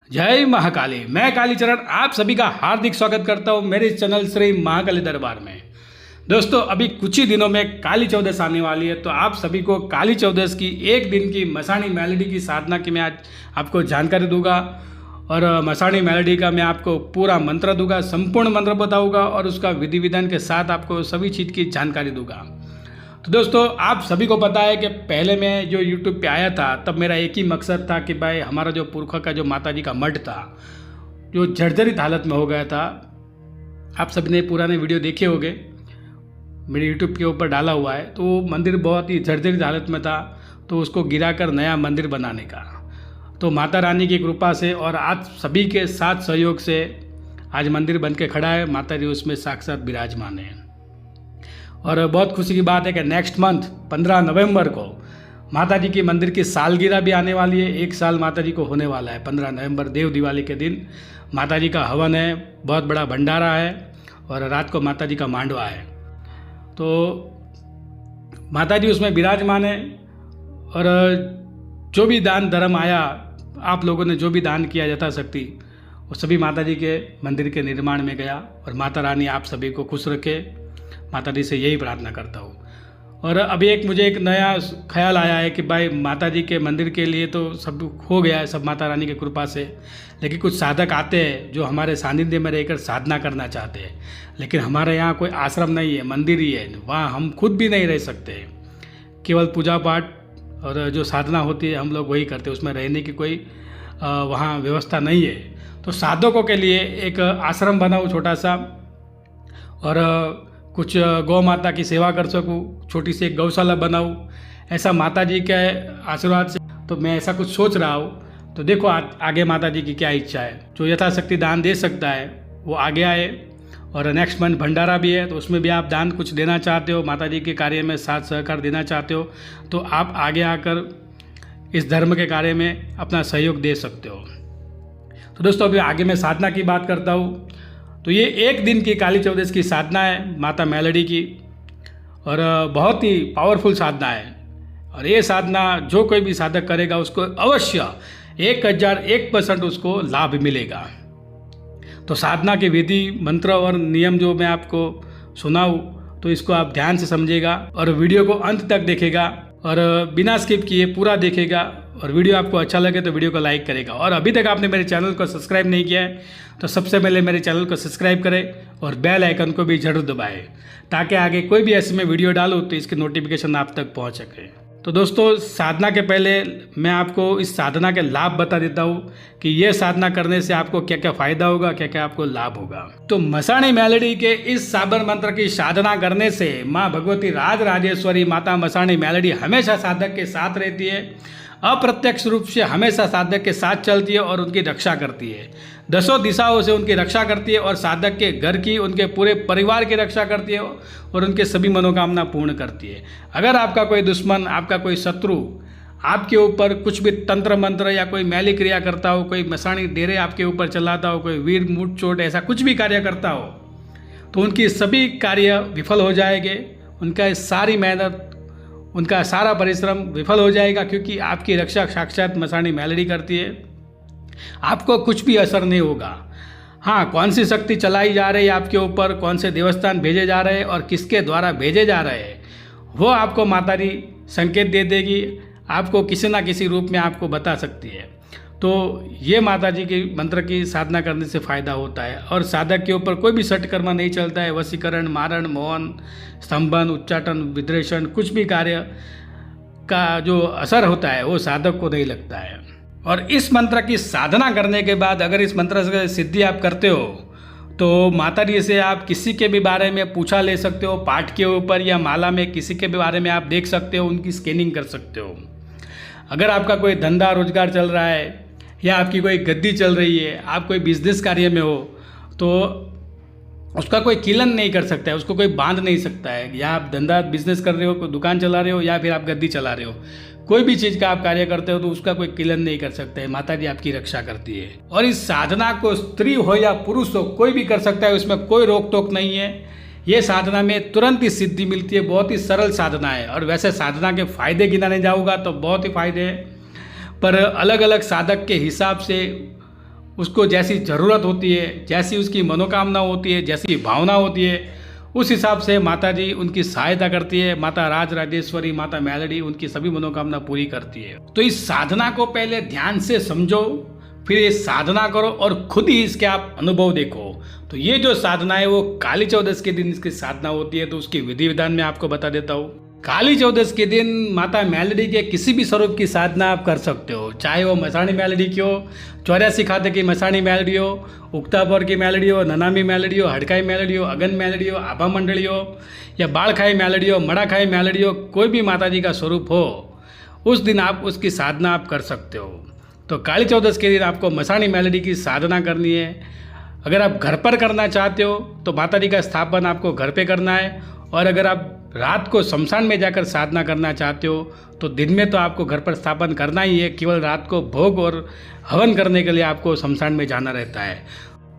जय महाकाली। मैं कालीचरण आप सभी का हार्दिक स्वागत करता हूं मेरे इस चैनल श्री महाकाली दरबार में। दोस्तों, अभी कुछ ही दिनों में काली चौदस आने वाली है, तो आप सभी को काली चौदस की एक दिन की मसाणी मेलोडी की साधना की मैं आज आपको जानकारी दूंगा। और मसाणी मेलोडी का मैं आपको पूरा मंत्र दूंगा, संपूर्ण मंत्र बताऊंगा और उसका विधि विधान के साथ आपको सभी चीज़ की जानकारी दूंगा। तो दोस्तों, आप सभी को पता है कि पहले मैं जो YouTube पे आया था तब मेरा एक ही मकसद था कि भाई हमारा जो पुरखा का जो माता जी का मठ था जो जर्जरित हालत में हो गया था। आप सभी ने पुराने वीडियो देखे होंगे, मेरे YouTube के ऊपर डाला हुआ है। तो वो मंदिर बहुत ही जर्जरित हालत में था, तो उसको गिराकर नया मंदिर बनाने का, तो माता रानी की कृपा से और आज सभी के साथ सहयोग से आज मंदिर बन के खड़ा है। माता जी उसमें साक्षात विराजमान है। और बहुत खुशी की बात है कि नेक्स्ट मंथ 15 नवंबर को माता जी की मंदिर की सालगिरह भी आने वाली है। एक साल माता जी को होने वाला है। 15 नवंबर देव दिवाली के दिन माता जी का हवन है, बहुत बड़ा भंडारा है और रात को माता जी का मांडवा है। तो माता जी उसमें विराजमान है। और जो भी दान धर्म आया, आप लोगों ने जो भी दान किया यथाशक्ति, वो सभी माता जी के मंदिर के निर्माण में गया। और माता रानी आप सभी को खुश रखे, माता जी से यही प्रार्थना करता हूँ। और अभी मुझे एक नया ख्याल आया है कि भाई माता जी के मंदिर के लिए तो सब हो गया है, सब माता रानी की कृपा से, लेकिन कुछ साधक आते हैं जो हमारे सानिध्य में रहकर साधना करना चाहते हैं। लेकिन हमारे यहाँ कोई आश्रम नहीं है, मंदिर ही है, वहाँ हम खुद भी नहीं रह सकते। केवल पूजा पाठ और जो साधना होती है हम लोग वही करते हैं, उसमें रहने की कोई वहाँ व्यवस्था नहीं है। तो साधकों के लिए एक आश्रम बनाऊँ छोटा सा, और कुछ गौ माता की सेवा कर सकूँ, छोटी सी एक गौशाला बनाऊँ, ऐसा माता जी के आशीर्वाद से तो मैं ऐसा कुछ सोच रहा हूँ। तो देखो आगे माता जी की क्या इच्छा है। जो यथाशक्ति दान दे सकता है वो आगे आए। और नेक्स्ट मंथ भंडारा भी है, तो उसमें भी आप दान कुछ देना चाहते हो, माता जी के कार्य में साथ सहकार देना चाहते हो, तो आप आगे आकर इस धर्म के कार्य में अपना सहयोग दे सकते हो। तो दोस्तों, अभी आगे मैं साधना की बात करता हूँ। तो ये एक दिन की काली चौदस की साधना है माता मेलोडी की, और बहुत ही पावरफुल साधना है। और ये साधना जो कोई भी साधक करेगा उसको अवश्य 1001% उसको लाभ मिलेगा। तो साधना के विधि मंत्र और नियम जो मैं आपको सुनाऊँ, तो इसको आप ध्यान से समझेगा और वीडियो को अंत तक देखेगा और बिना स्किप किए पूरा देखेगा। और वीडियो आपको अच्छा लगे तो वीडियो को लाइक करेगा। और अभी तक आपने मेरे चैनल को सब्सक्राइब नहीं किया है तो सबसे पहले मेरे चैनल को सब्सक्राइब करें और बेल आइकन को भी जरूर दबाएं, ताकि आगे कोई भी ऐसे मैं वीडियो डालूँ तो इसकी नोटिफिकेशन आप तक पहुंच सके। तो दोस्तों, साधना के पहले मैं आपको इस साधना के लाभ बता देता हूँ कि यह साधना करने से आपको क्या क्या फ़ायदा होगा, क्या क्या आपको लाभ होगा। तो मसाणी मेलोडी के इस साबर मंत्र की साधना करने से माँ भगवती राज राजेश्वरी माता मसाणी मेलोडी हमेशा साधक के साथ रहती है, अप्रत्यक्ष रूप से हमेशा साधक के साथ चलती है और उनकी रक्षा करती है। दसों दिशाओं से उनकी रक्षा करती है और साधक के घर की, उनके पूरे परिवार की रक्षा करती है और उनके सभी मनोकामना पूर्ण करती है। अगर आपका कोई दुश्मन, आपका कोई शत्रु आपके ऊपर कुछ भी तंत्र मंत्र या कोई मैली क्रिया करता हो, कोई मसाणी डेरे आपके ऊपर चलाता हो, कोई वीर मूठ चोट ऐसा कुछ भी कार्य करता हो, तो उनकी सभी कार्य विफल हो जाएंगे। उनका सारी मेहनत, उनका सारा परिश्रम विफल हो जाएगा, क्योंकि आपकी रक्षा साक्षात मसाणी मेलोडी करती है। आपको कुछ भी असर नहीं होगा। हाँ, कौन सी शक्ति चलाई जा रही है आपके ऊपर, कौन से देवस्थान भेजे जा रहे हैं और किसके द्वारा भेजे जा रहे हैं, वो आपको माता जी संकेत दे देगी, आपको किसी ना किसी रूप में आपको बता सकती है। तो ये माता जी के मंत्र की साधना करने से फ़ायदा होता है। और साधक के ऊपर कोई भी सटकर्मा नहीं चलता है। वशीकरण, मारण, मोहन, स्तंभन, उच्चाटन, विद्रेषण, कुछ भी कार्य का जो असर होता है वो साधक को नहीं लगता है। और इस मंत्र की साधना करने के बाद अगर इस मंत्र से सिद्धि आप करते हो तो माता जी से आप किसी के भी बारे में पूछा ले सकते हो, पाठ के ऊपर या माला में किसी के भी बारे में आप देख सकते हो, उनकी स्कैनिंग कर सकते हो। अगर आपका कोई धंधा रोजगार चल रहा है या आपकी कोई गद्दी चल रही है, आप कोई बिजनेस कार्य में हो, तो उसका कोई किलन नहीं कर सकता है, उसको कोई बांध नहीं सकता है। या आप धंधा बिजनेस कर रहे हो, कोई दुकान चला रहे हो या फिर आप गद्दी चला रहे हो, कोई भी चीज़ का आप कार्य करते हो तो उसका कोई किलन नहीं कर सकता है। माता जी आपकी रक्षा करती है। और इस साधना को स्त्री हो या पुरुष हो कोई भी कर सकता है, उसमें कोई रोक टोक नहीं है। ये साधना में तुरंत ही सिद्धि मिलती है। बहुत ही सरल साधना है। और वैसे साधना के फायदे गिनाने जाऊँगा तो बहुत ही फायदे हैं, पर अलग अलग साधक के हिसाब से उसको जैसी ज़रूरत होती है, जैसी उसकी मनोकामना होती है, जैसी भावना होती है, उस हिसाब से माता जी उनकी सहायता करती है। माता राज राजेश्वरी, माता मेलडी उनकी सभी मनोकामना पूरी करती है। तो इस साधना को पहले ध्यान से समझो, फिर ये साधना करो और खुद ही इसके आप अनुभव देखो। तो ये जो साधना है वो काली चौदस के दिन इसकी साधना होती है। तो उसकी विधि विधान में आपको बता देता हूँ। काली चौदस के दिन माता मेलडी के किसी भी स्वरूप की साधना आप कर सकते हो, चाहे वो मसाणी मेलडी की हो, 84 खाते की मसाणी मेलडी हो, उक्तापुर की मेलडी हो, ननामी मेलडी हो, हड़काई मेलडी हो, अगन मेलडी हो, आभा मंडली हो, या बालखाई मेलडी हो, मड़ाखाई मेलडी हो, कोई भी माता जी का स्वरूप हो, उस दिन आप उसकी साधना आप कर सकते हो। तो काली चौदस के दिन आपको मसाणी मेलडी की साधना करनी है। अगर आप घर पर करना चाहते हो तो माता जी का स्थापन आपको घर पे करना है, और अगर आप रात को शमशान में जाकर साधना करना चाहते हो तो दिन में तो आपको घर पर स्थापन करना ही है, केवल रात को भोग और हवन करने के लिए आपको शमशान में जाना रहता है।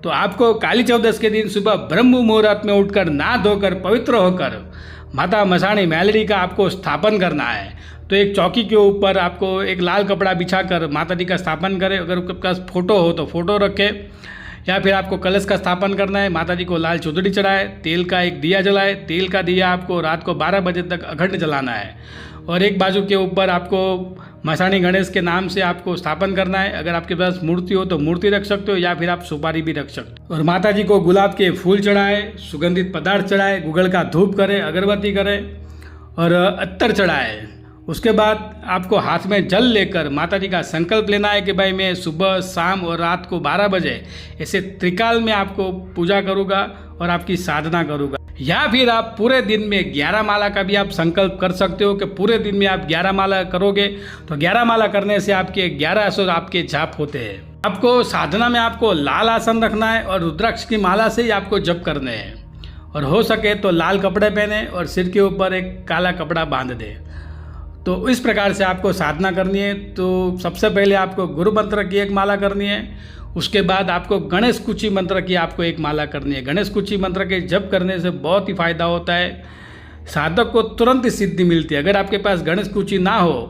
तो आपको काली चौदस के दिन सुबह ब्रह्म मुहूर्त में उठकर नहा धोकर पवित्र होकर माता मसाणी मेलडी का आपको स्थापन करना है। तो एक चौकी के ऊपर आपको एक लाल कपड़ा बिछाकर माता जी का स्थापन करें। अगर आपके पास फोटो हो तो फोटो रखें, या फिर आपको कलश का स्थापन करना है। माता जी को लाल चुदड़ी चढ़ाए, तेल का एक दिया जलाए। तेल का दिया आपको रात को 12 बजे तक अखंड जलाना है, और एक बाजू के ऊपर आपको मसाणी गणेश के नाम से आपको स्थापन करना है। अगर आपके पास मूर्ति हो तो मूर्ति रख सकते हो, या फिर आप सुपारी भी रख सकते हो। और माता जी को गुलाब के फूल चढ़ाए, सुगंधित पदार्थ चढ़ाए, गुगल का धूप करें, अगरबत्ती करें और अत्तर चढ़ाए। उसके बाद आपको हाथ में जल लेकर माता जी का संकल्प लेना है कि भाई मैं सुबह, शाम और रात को 12 बजे ऐसे त्रिकाल में आपको पूजा करूँगा और आपकी साधना करूँगा। या फिर आप पूरे दिन में 11 माला का भी आप संकल्प कर सकते हो कि पूरे दिन में आप 11 माला करोगे तो 11 माला करने से आपके 11 असुर आपके जाप होते हैं। आपको साधना में आपको लाल आसन रखना है और रुद्राक्ष की माला से ही आपको जप करने हैं, और हो सके तो लाल कपड़े पहने और सिर के ऊपर एक काला कपड़ा बांध दे। तो इस प्रकार से आपको साधना करनी है। तो सबसे पहले आपको गुरु मंत्र की एक माला करनी है, उसके बाद आपको गणेश कुची मंत्र की आपको एक माला करनी है। गणेश कुची मंत्र के जप करने से बहुत ही फायदा होता है, साधक को तुरंत सिद्धि मिलती है। अगर आपके पास गणेश कुची ना हो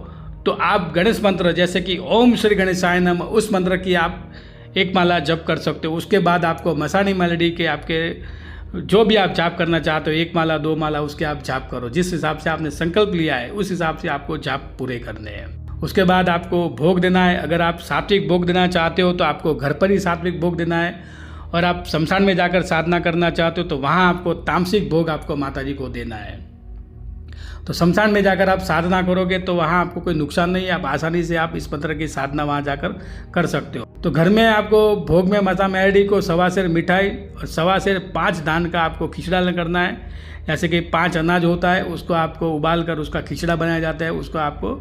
तो आप गणेश मंत्र जैसे कि ओम श्री गणेशाय नमः, उस मंत्र की आप एक माला जप कर सकते हो। उसके बाद आपको मसाणी मेलडी के आपके जो भी आप जाप करना चाहते हो, 1 माला 2 माला उसके आप जाप करो। जिस हिसाब से आपने संकल्प लिया है उस हिसाब से आपको जाप पूरे करने हैं। उसके बाद आपको भोग देना है। अगर आप सात्विक भोग देना चाहते हो तो आपको घर पर ही सात्विक भोग देना है, और आप शमशान में जाकर साधना करना चाहते हो तो वहाँ आपको तामसिक भोग आपको माता जी को देना है। तो शमशान में जाकर आप साधना करोगे तो वहाँ आपको कोई नुकसान नहीं है, आप आसानी से आप इस मंत्र की साधना वहाँ जाकर कर सकते हो। तो घर में आपको भोग में माता मेलडी को 1.25 सेर मिठाई और 1.25 सेर 5 दान का आपको खिचड़ा करना है। जैसे कि 5 अनाज होता है उसको आपको उबाल कर उसका खिचड़ा बनाया जाता है, उसको आपको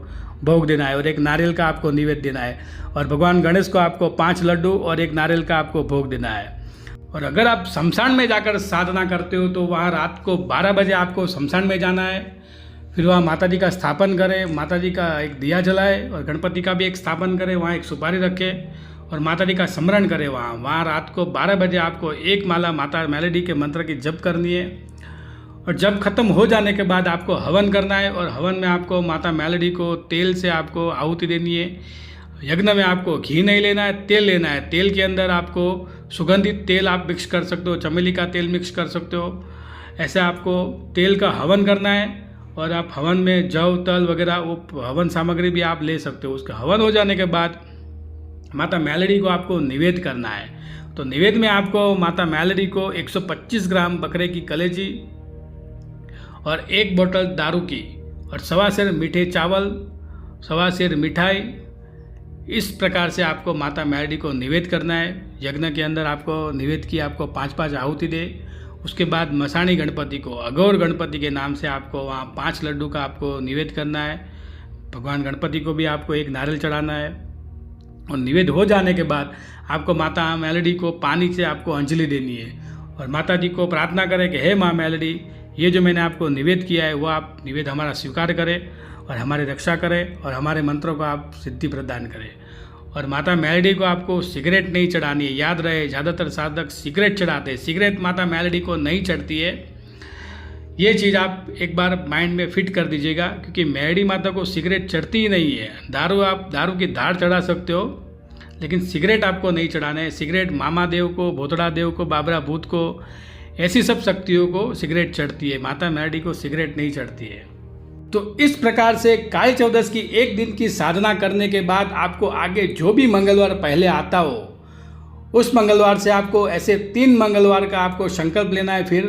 भोग देना है, और 1 नारियल का आपको निवेद्य देना है। और भगवान गणेश को आपको 5 लड्डू और 1 नारियल का आपको भोग देना है। और अगर आप शमशान में जाकर साधना करते हो तो वहाँ रात को 12 बजे आपको शमशान में जाना है। फिर वहाँ माता जी का स्थापन करें, माता जी का एक दिया जलाए और गणपति का भी एक स्थापन करें, वहाँ एक सुपारी रखें और माता जी का स्मरण करें। वहाँ रात को 12 बजे आपको 1 माला माता मेलडी के मंत्र की जप करनी है। और जब खत्म हो जाने के बाद आपको हवन करना है, और हवन में आपको माता मेलडी को तेल से आपको आहुति देनी है। यज्ञ में आपको घी नहीं लेना है, तेल लेना है। तेल के अंदर आपको सुगंधित तेल आप मिक्स कर सकते हो, चमेली का तेल मिक्स कर सकते हो। ऐसे आपको तेल का हवन करना है, और आप हवन में जव तल वगैरह वो हवन सामग्री भी आप ले सकते हो। उसका हवन हो जाने के बाद माता मेलडी को आपको निवेद करना है। तो निवेद में आपको माता मेलडी को 125 ग्राम बकरे की कलेजी और 1 बोतल दारू की और 1.25 सेर मीठे चावल, 1.25 सेर मिठाई, इस प्रकार से आपको माता मेलडी को निवेद करना है। यज्ञ के अंदर आपको निवेद की आपको 5-5 आहुति दे। उसके बाद मसाणी गणपति को, अघोर गणपति के नाम से आपको वहाँ 5 लड्डू का आपको निवेद करना है। भगवान गणपति को भी आपको 1 नारियल चढ़ाना है। और निवेद हो जाने के बाद आपको माता मेलडी को पानी से आपको अंजलि देनी है, और माता जी को प्रार्थना करें कि हे माँ मेलडी, ये जो मैंने आपको निवेद किया है वो आप निवेद हमारा स्वीकार करें और हमारी रक्षा करें और हमारे मंत्रों को आप सिद्धि प्रदान करें। और माता मेलडी को आपको सिगरेट नहीं चढ़ानी है। याद रहे, ज़्यादातर साधक सिगरेट चढ़ाते हैं, सिगरेट माता मेलडी को नहीं चढ़ती है। ये चीज़ आप एक बार माइंड में फिट कर दीजिएगा, क्योंकि मेलडी माता को सिगरेट चढ़ती ही नहीं है। दारू आप दारू की धार चढ़ा सकते हो, लेकिन सिगरेट आपको नहीं चढ़ाना है। सिगरेट मामा देव को, भोतड़ा देव को, बाबरा भूत को, ऐसी सब शक्तियों को सिगरेट चढ़ती है, माता मेलडी को सिगरेट नहीं चढ़ती है। तो इस प्रकार से काली चौदस की एक दिन की साधना करने के बाद आपको आगे जो भी मंगलवार पहले आता हो, उस मंगलवार से आपको ऐसे 3 मंगलवार का आपको संकल्प लेना है फिर,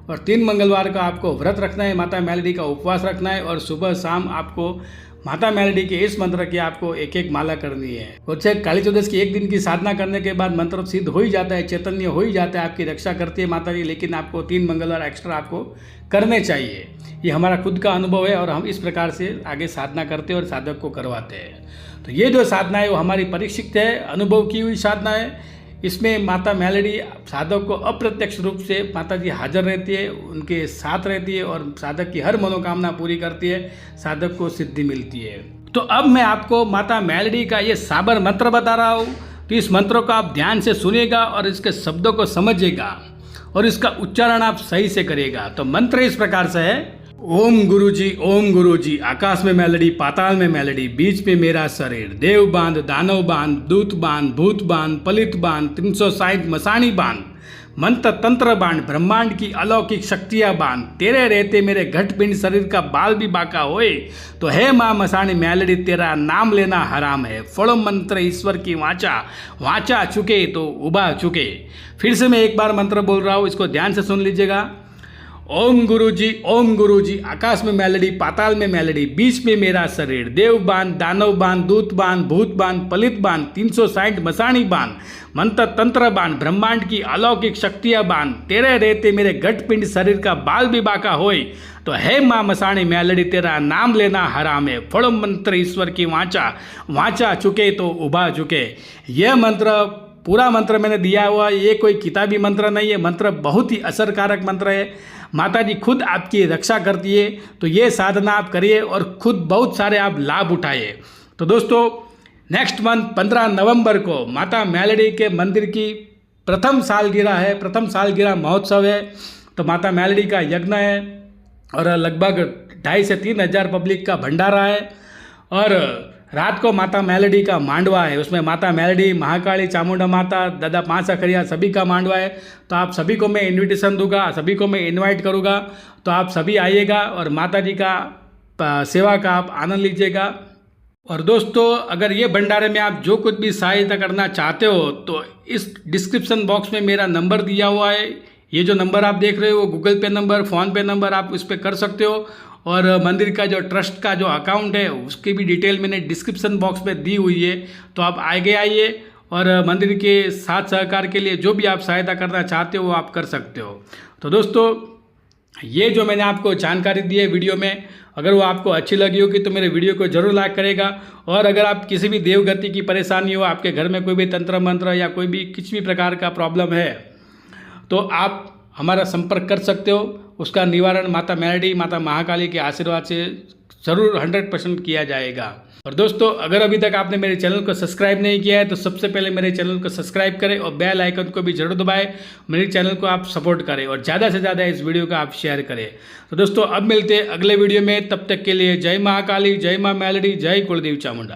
और 3 मंगलवार का आपको व्रत रखना है, माता मेलडी का उपवास रखना है, और सुबह शाम आपको माता मेलडी के इस मंत्र की आपको एक एक माला करनी है। और चाहे काली चौदस की एक दिन की साधना करने के बाद मंत्र सिद्ध हो ही जाता है, चैतन्य हो ही जाता है, आपकी रक्षा करती है माता जी, लेकिन आपको 3 मंगलवार एक्स्ट्रा आपको करने चाहिए। ये हमारा खुद का अनुभव है और हम इस प्रकार से आगे साधना करते हैं और साधक को करवाते हैं। तो ये जो साधना है वो हमारी परीक्षित है, अनुभव की हुई साधना है। इसमें माता मेलडी साधक को अप्रत्यक्ष रूप से माता जी हाजिर रहती है, उनके साथ रहती है और साधक की हर मनोकामना पूरी करती है, साधक को सिद्धि मिलती है। तो अब मैं आपको माता मेलडी का ये साबर मंत्र बता रहा हूँ, तो इस मंत्र को आप ध्यान से सुनिएगा और इसके शब्दों को समझिएगा और इसका उच्चारण आप सही से करिएगा। तो मंत्र इस प्रकार से है, ओम गुरुजी, आकाश में मेलडी, पाताल में मेलडी, बीच में मेरा शरीर, देव बांध, दानव बांध, दूत बांध, भूत बांध, पलित बांध, 360 मसाणी बांध, मंत्र तंत्र बांध, ब्रह्मांड की अलौकिक शक्तियां बांध, तेरे रहते मेरे घटपिंड शरीर का बाल भी बाका होए, तो हे माँ मसाणी मेलडी तेरा नाम लेना हराम है। फड़ो मंत्र ईश्वर की वाचा चुके तो उबा चुके। फिर से मैं एक बार मंत्र बोल रहा हूँ, इसको ध्यान से सुन लीजिएगा। ओम गुरुजी, आकाश में मेलडी, पाताल में मेलडी, बीच में मेरा शरीर, देव बांध, दानव बांध, दूत बांध, भूत बांध, पलित बांध, 360 मसाणी बांध, मंत्र तंत्र बांध, ब्रह्मांड की अलौकिक शक्तियां बांध, तेरे रहते मेरे घटपिंड शरीर का बाल भी बाका होए, तो हे माँ मसाणी मेलडी तेरा नाम लेना हराम है। फड़ो मंत्र ईश्वर की वाचा चुके तो उबा चुके। यह मंत्र, पूरा मंत्र मैंने दिया हुआ, ये कोई किताबी मंत्र नहीं है, मंत्र बहुत ही असरकारक मंत्र है। माता जी खुद आपकी रक्षा करती है, तो ये साधना आप करिए और खुद बहुत सारे आप लाभ उठाइए। तो दोस्तों, नेक्स्ट मंथ 15 नवंबर को माता मेलडी के मंदिर की प्रथम सालगिरह महोत्सव है। तो माता मेलडी का यज्ञ है और लगभग 2,500 से 3,000 पब्लिक का भंडारा है, और रात को माता मेलडी का मांडवा है। उसमें माता मेलडी, महाकाली, चामुंडा माता, दादा 5 अखरिया सभी का मांडवा है। तो आप सभी को मैं इनविटेशन दूंगा, सभी को मैं इनवाइट करूंगा। तो आप सभी आइएगा और माता जी का सेवा का आप आनंद लीजिएगा। और दोस्तों, अगर ये भंडारे में आप जो कुछ भी सहायता करना चाहते हो, तो इस डिस्क्रिप्शन बॉक्स में मेरा नंबर दिया हुआ है। ये जो नंबर आप देख रहे हो, गूगल पे नंबर, फ़ोन पे नंबर, आप इस पर कर सकते हो। और मंदिर का जो ट्रस्ट का जो अकाउंट है, उसकी भी डिटेल मैंने डिस्क्रिप्शन बॉक्स में दी हुई है। तो आप आगे आइए और मंदिर के साथ सहकार के लिए जो भी आप सहायता करना चाहते हो वो आप कर सकते हो। तो दोस्तों, ये जो मैंने आपको जानकारी दी है वीडियो में, अगर वो आपको अच्छी लगी होगी तो मेरे वीडियो को जरूर लाइक करेगा। और अगर आप किसी भी देवगति की परेशानी हो, आपके घर में कोई भी तंत्र मंत्र या कोई भी किसी भी प्रकार का प्रॉब्लम है, तो आप हमारा संपर्क कर सकते हो। उसका निवारण माता मेलडी, माता महाकाली के आशीर्वाद से ज़रूर 100% किया जाएगा। और दोस्तों, अगर अभी तक आपने मेरे चैनल को सब्सक्राइब नहीं किया है, तो सबसे पहले मेरे चैनल को सब्सक्राइब करें और बेल आइकन को भी जरूर दबाएं। मेरे चैनल को आप सपोर्ट करें और ज़्यादा से ज़्यादा इस वीडियो को आप शेयर करें। तो दोस्तों, अब मिलते हैं अगले वीडियो में। तब तक के लिए जय महाकाली, जय माँ मेलडी, जय कुलदेवी चामुंडा।